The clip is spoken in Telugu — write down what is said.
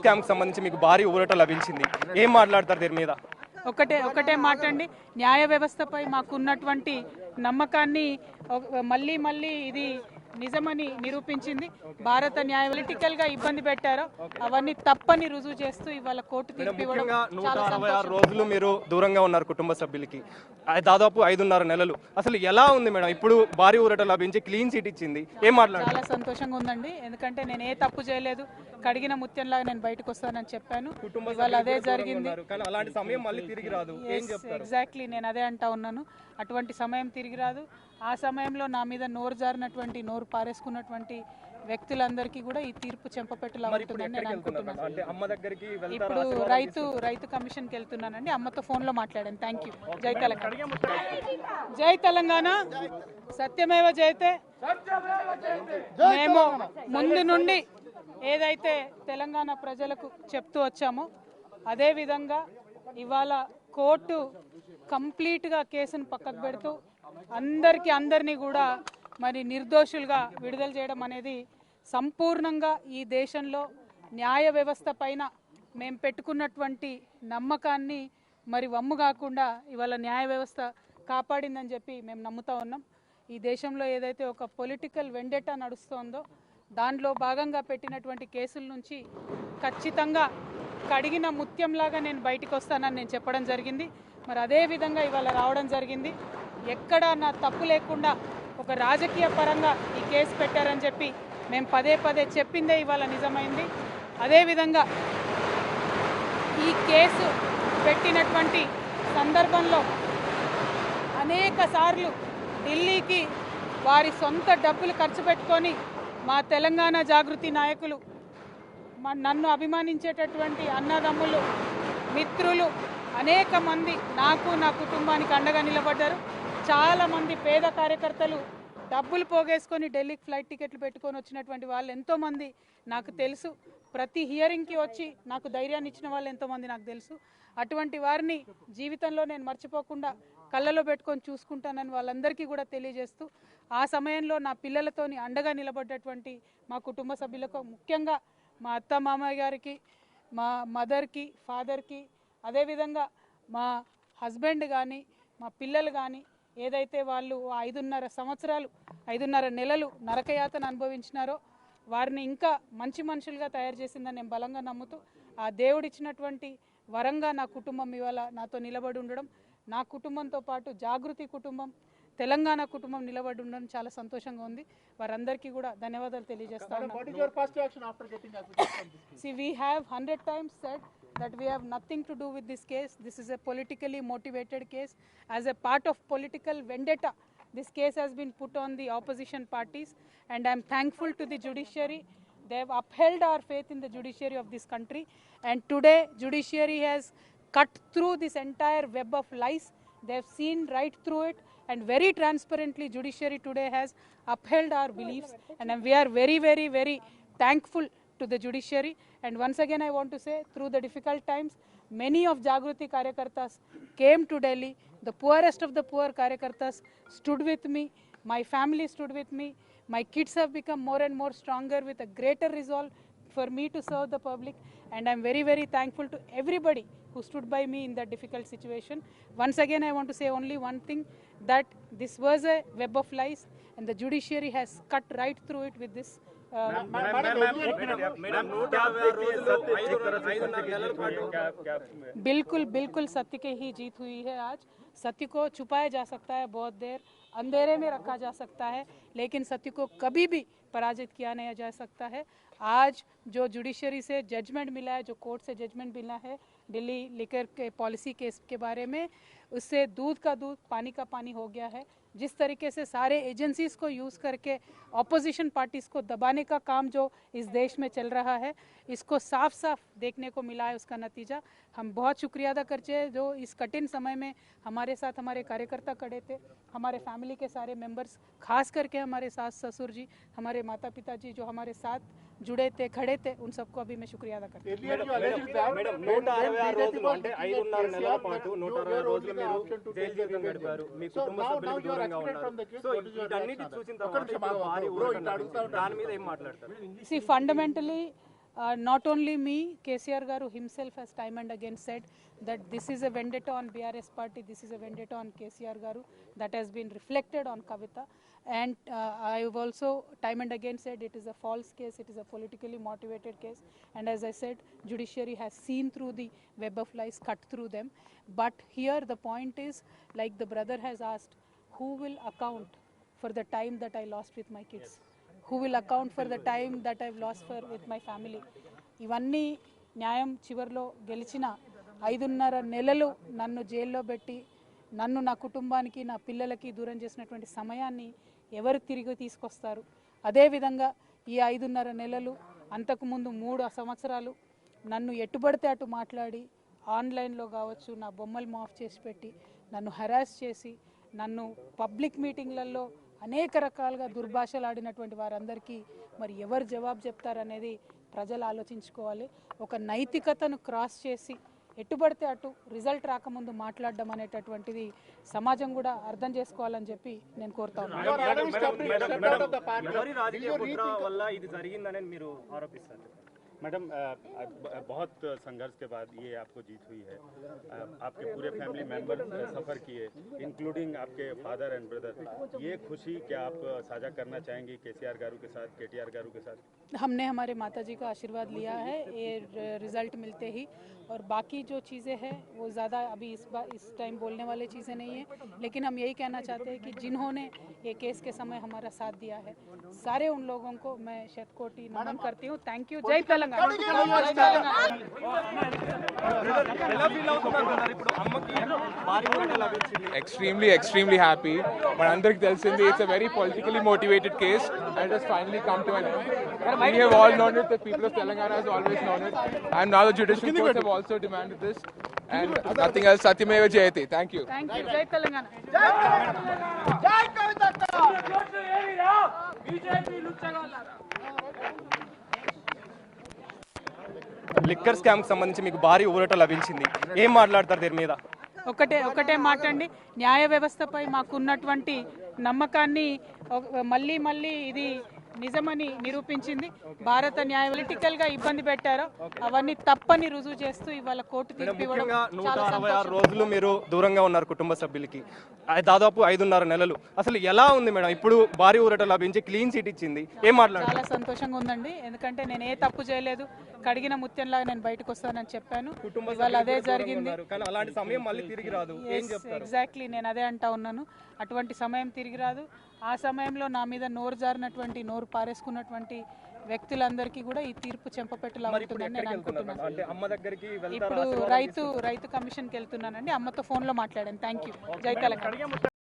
స్కామ్ కి సంబంధించి మీకు భారీ ఊరట లభించింది, ఏం మాట్లాడతారు దీని మీద? ఒకటే మాట అండి, న్యాయ వ్యవస్థపై మాకున్నటువంటి నమ్మకాన్ని మళ్ళీ ఇది నిజమని నిరూపించింది. భారత న్యాయ పొలిటికల్ గా ఇబ్బంది పెట్టారో అవన్నీ తప్పని రుజువు చేస్తూ ఇవాళ కోర్టు తీర్పు ఇవ్వడం చాలా 166 రోజులు మీరు దూరంగా ఉన్నారు కుటుంబ సభ్యులకి, దాదాపు 5.5 నెలలు. అసలు ఎలా ఉంది మేడం? ఇప్పుడు భారీ ఊరట లభించి క్లీన్ చిట్ ఇచ్చింది, ఏం మాట్లాడారు? చాలా సంతోషంగా ఉందండి, ఎందుకంటే నేను ఏ తప్పు చేయలేదు, కడిగిన ముత్యంలాగా నేను బయటకు వస్తానని చెప్పాను. ఇవాళ అదే జరిగింది. అలాంటి సమయం మళ్ళీ తిరిగి రాదు. ఎగ్జాక్ట్లీ, నేను అదే అంటా ఉన్నాను. అటువంటి సమయం తిరిగి రాదు. ఆ సమయంలో నా మీద నోరు జారినటువంటి, నోరు పారేసుకున్నటువంటి వ్యక్తులందరికీ కూడా ఈ తీర్పు చెంపపెట్టులా ఉంటుందని నేను అనుకుంటున్నాను. ఇప్పుడు రైతు కమిషన్కి వెళ్తున్నానండి, అమ్మతో ఫోన్లో మాట్లాడాను. Thank you. జై తెలంగాణ, జై తెలంగాణ, సత్యమేవ జయతే. మేము ముందు నుండి ఏదైతే తెలంగాణ ప్రజలకు చెప్తూ వచ్చామో అదే విధంగా ఇవాళ కోర్టు కంప్లీట్గా కేసును పక్కకు పెడుతూ అందరినీ కూడా మరి నిర్దోషులుగా విడుదల చేయడం అనేది సంపూర్ణంగా ఈ దేశంలో న్యాయ వ్యవస్థ పైన మేము పెట్టుకున్నటువంటి నమ్మకాన్ని మరి వమ్ము కాకుండా ఇవాళ న్యాయ వ్యవస్థ కాపాడిందని చెప్పి మేము నమ్ముతా ఉన్నాం. ఈ దేశంలో ఏదైతే ఒక పొలిటికల్ వెండెటా నడుస్తోందో దానిలో భాగంగా పెట్టినటువంటి కేసుల నుంచి ఖచ్చితంగా కడిగిన ముత్యంలాగా నేను బయటకు వస్తానని నేను చెప్పడం జరిగింది. మరి అదే విధంగా ఇవాళ రావడం జరిగింది. ఎక్కడా నా తప్పు లేకుండా ఒక రాజకీయ పరంగా ఈ కేసు పెట్టారని చెప్పి మేము పదే చెప్పిందే ఇవాళ నిజమైంది. అదేవిధంగా ఈ కేసు పెట్టినటువంటి సందర్భంలో అనేక సార్లు ఢిల్లీకి వారి సొంత డబ్బులు ఖర్చు పెట్టుకొని మా తెలంగాణ జాగృతి నాయకులు, నన్ను అభిమానించేటటువంటి అన్నదమ్ములు, మిత్రులు అనేక మంది నాకు, నా కుటుంబానికి అండగా నిలబడ్డారు. చాలామంది పేద కార్యకర్తలు డబ్బులు పోగేసుకొని ఢిల్లీకి ఫ్లైట్ టికెట్లు పెట్టుకొని వచ్చినటువంటి వాళ్ళు ఎంతోమంది నాకు తెలుసు. ప్రతి హియరింగ్కి వచ్చి నాకు ధైర్యాన్ని ఇచ్చిన వాళ్ళు ఎంతోమంది నాకు తెలుసు. అటువంటి వారిని జీవితంలో నేను మర్చిపోకుండా కళ్ళలో పెట్టుకొని చూసుకుంటానని వాళ్ళందరికీ కూడా తెలియజేస్తూ, ఆ సమయంలో నా పిల్లలతోని అండగా నిలబడ్డటువంటి మా కుటుంబ సభ్యులకు, ముఖ్యంగా మా అత్త మామయ్య గారికి, మా మదర్కి, ఫాదర్కి, అదేవిధంగా మా హస్బెండ్ కానీ మా పిల్లలు కానీ ఏదైతే వాళ్ళు 5.5 నెలలు నరకయాతన అనుభవించినారో వారిని ఇంకా మంచి మనుషులుగా తయారు చేసిందని నేను బలంగా నమ్ముతూ, ఆ దేవుడిచ్చినటువంటి వరంగా నా కుటుంబం ఇవాళ నాతో నిలబడి ఉండడం, నా కుటుంబంతో పాటు జాగృతి కుటుంబం, తెలంగాణ కుటుంబం నిలబడి ఉండడం చాలా సంతోషంగా ఉంది. వారందరికీ కూడా ధన్యవాదాలు తెలియజేస్తాను. See, we have 100 times said that we have nothing to do with this case. This is a politically motivated case. As a part of political vendetta, this case has been put on the opposition parties, and I am thankful to the judiciary. They have upheld our faith in the judiciary of this country, and today judiciary has cut through this entire web of lies. They have seen right through it, and very transparently judiciary today has upheld our beliefs, and we are very thankful to the judiciary. And once again I want to say, through the difficult times, many of Jagruti Karyakartas came to Delhi. The poorest of the poor Karyakartas stood with me. My family stood with me. My kids have become more and more stronger with a greater resolve for me to serve the public, and I'm very thankful to everybody who stood by me in that difficult situation. Once again I want to say only one thing, that this was a web of lies, and the judiciary has cut right through it with this. बिल्कुल सत्य की ही जीत हुई है. आज सत्य को छुपाया जा सकता है, बहुत देर अंधेरे में रखा जा सकता है, लेकिन सत्य को कभी भी पराजित किया नहीं जा सकता है. आज जो जुडिशरी से जजमेंट मिला है, जो कोर्ट से जजमेंट मिला है दिल्ली लिकर के पॉलिसी केस के बारे में, उससे दूध का दूध पानी का पानी हो गया है. जिस तरीके से सारे एजेंसीज को यूज़ करके ऑपोजिशन पार्टीज को दबाने का काम जो इस देश में चल रहा है, इसको साफ देखने को मिला है. उसका नतीजा हम बहुत शुक्रिया अदा करते हैं, जो इस कठिन समय में हमारे साथ हमारे कार्यकर्ता खड़े थे, हमारे फैमिली के सारे मेंबर्स, खास करके हमारे सास ससुर जी, हमारे माता पिता जी जो हमारे साथ जुड़े थे, खड़े थे, उन सबको अभी मैं शुक्रिया अदा करती हूँ. See, fundamentally Not only me, KCR Garu himself has time and again said that this is a vendetta on BRS party, this is a vendetta on KCR Garu, that has been reflected on Kavita. And I have also time and again said it is a false case, it is a politically motivated case. And as I said, judiciary has seen through the web of lies, cut through them. But here the point is, like the brother has asked, who will account for the time that I lost with my kids? Who will account for the time that I've lost with my family? ఇవన్నీ న్యాయం చివర్లో గెలిచిన 5.5 నెలలు నన్ను జైల్లో పెట్టి నన్ను నా కుటుంబానికి నా పిల్లలకి దూరం చేసినటువంటి సమయాన్ని ఎవరు తిరిగి తీసుకొస్తారు? అదేవిధంగా ఈ 5.5 నెలలు అంతకుముందు 3 సంవత్సరాలు నన్ను ఎట్టుబడితే అటు మాట్లాడి ఆన్లైన్లో కావచ్చు నా బొమ్మలు మాఫ్ చేసి పెట్టి నన్ను హెరాస్ చేసి నన్ను పబ్లిక్ మీటింగ్లలో అనేక రకాలుగా దుర్భాషలు ఆడినటువంటి వారందరికీ మరి ఎవరు జవాబు చెప్తారనేది ప్రజలు ఆలోచించుకోవాలి. ఒక నైతికతను క్రాస్ చేసి ఎట్టుబడితే అటు రిజల్ట్ రాకముందు మాట్లాడడం అనేటటువంటిది సమాజం కూడా అర్థం చేసుకోవాలని చెప్పి నేను కోరుతా ఉన్నాను. मैडम, बहुत संघर्ष के बाद ये आपको जीत हुई है. आपके पूरे फैमिली मेंबर सफ़र किए, इंक्लूडिंग आपके फादर एंड ब्रदर. ये खुशी क्या आप साझा करना चाहेंगे केसीआर गारू के साथ, केटीआर गारू के साथ? हमने हमारे माताजी का आशीर्वाद लिया है ये रिज़ल्ट मिलते ही, और बाकी जो चीज़ें हैं वो ज़्यादा अभी इस टाइम बोलने वाली चीज़ें नहीं हैं. लेकिन हम यही कहना चाहते हैं कि जिन्होंने ये केस के समय हमारा साथ दिया है, सारे उन लोगों को मैं शतकोटि नमन करती हूँ. Thank you. जय Telangana. extremely happy. But Telsindy, it's a very politically motivated case and it has finally come to an end. We have all known it, the people of Telangana has always known it, and now the judicial courts have also demanded this, and nothing else. Satyameva Jayate. Thank you. Thank you. Jai Telangana. Liquor scam కి సంబంధించి మీకు భారీ ఊరట లభించింది, ఏం మాట్లాడతారు దీని మీద? ఒకటే మాట అండి, న్యాయ వ్యవస్థపై మాకున్నటువంటి నమ్మకాన్ని మళ్ళీ ఇది నిజమని నిరూపించింది. భారత న్యాయ పొలిటికల్గా ఇబ్బంది పెట్టారో అవన్నీ తప్పని రుజువు చేస్తూ ఇవాళ కోర్టు తీర్పు ఇవ్వడం చాలా 166 రోజులు మీరు దూరంగా ఉన్నారు కుటుంబ సభ్యులకి, దాదాపు 5.5 నెలలు. అసలు ఎలా ఉంది మేడం? ఇప్పుడు భారీ ఊరట లభించి క్లీన్ సీట్ ఇచ్చింది, ఏం మాట్లాడారు? చాలా సంతోషంగా ఉందండి, ఎందుకంటే నేను ఏ తప్పు చేయలేదు, కడిగిన ముత్యంలాగా నేను బయటకు వస్తానని చెప్పాను. ఇవాళ అదే జరిగింది. అలాంటి సమయం మళ్ళీ తిరిగి రాదు. ఎగ్జాక్ట్లీ, నేను అదే అంటా ఉన్నాను. అటువంటి సమయం తిరిగి రాదు. ఆ సమయంలో నా మీద నోరు జారినటువంటి, నోరు పారేసుకున్నటువంటి వ్యక్తులందరికీ కూడా ఈ తీర్పు చెంపపెట్టలా ఉంటుందని నేను అనుకుంటున్నాను. ఇప్పుడు రైతు కమిషన్కి వెళ్తున్నానండి, అమ్మతో ఫోన్లో మాట్లాడాను. Thank you. జై తెలంగాణ.